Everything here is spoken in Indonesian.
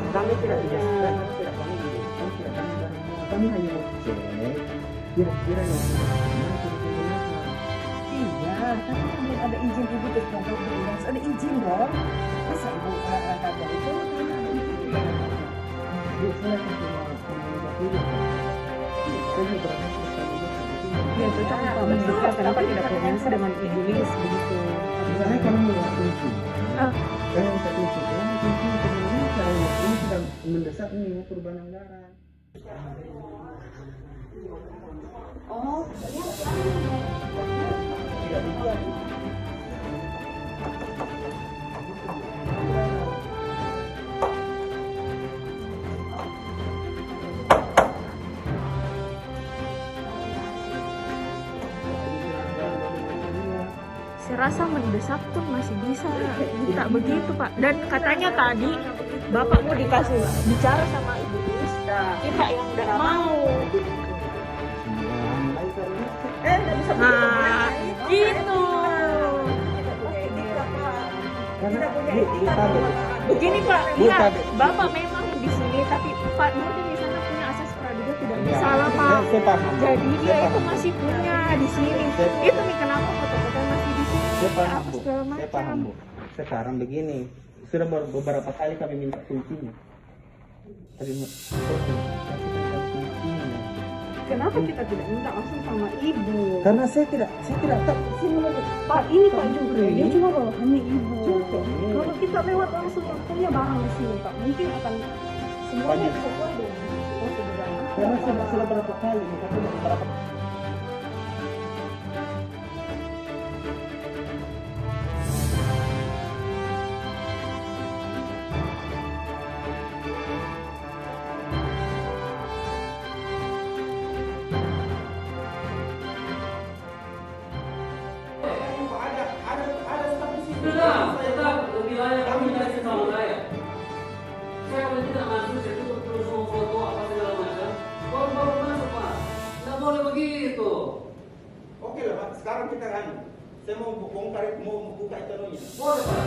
Kami tidak bisa, kami tidak panggil, kami tidak panggil barang mewah. Kami hanya mau cek kira-kira yang mana kira-kira. Iya, tapi kan belum ada izin ibu untuk ngomong harus ada izin dong. Masa ibu kata itu kan ada izin. Bu, saya akan mencoba dulu. Saya mau berangkat ke sana. Ya cocok Pak Menteri, kenapa tidak koordinasi dengan Ibu Lis begitu? Misalnya kami mau kunci. Saya bisa kunci. Saya kunci sebenarnya saya ini sudah mendesak nih mau perubahan anggaran. Oh, Tidak bisa. Saya rasa mendesak pun masih bisa minta begitu Pak. Dan katanya tadi Bapak mau dikasih bicara sama Ibu Lis, kita yang tidak mau. nggak bisa Nah, gitu. Karena Bu tahu. Begini Pak, Bu, lihat tadi. Bapak memang di sini, tapi Pak Nurdin di sana punya asas praduga tidak Ya, bersalah Pak. saya paham. Jadi Saya dia itu paham. masih punya di sini. Itu nih kenapa foto-foto masih di sini. Saya paham Bu, Segala saya macam. paham Bu. Sekarang begini, sudah beberapa kali kami minta kuncinya. Tapi Kenapa kita tidak minta langsung sama ibu? karena saya tidak tahu sini lagi. Pak, ini Pak Jupri, dia cuma bawahannya ibu. Cukup. Kalau kita lewat langsung yang punya barang di sini Pak, mungkin akan semuanya Banyak. sesuai dengan prosedurnya. Karena sudah berapa kali, tapi beberapa tetap wilayah kami dari sama saya. Saya kalau tidak masuk, saya tuh terus mau foto apa segala macam. Baru masuk Pak, tidak boleh begitu. Oke lah Pak, sekarang kita kan. Saya mau bongkar, mau buka itu. Boleh Pak.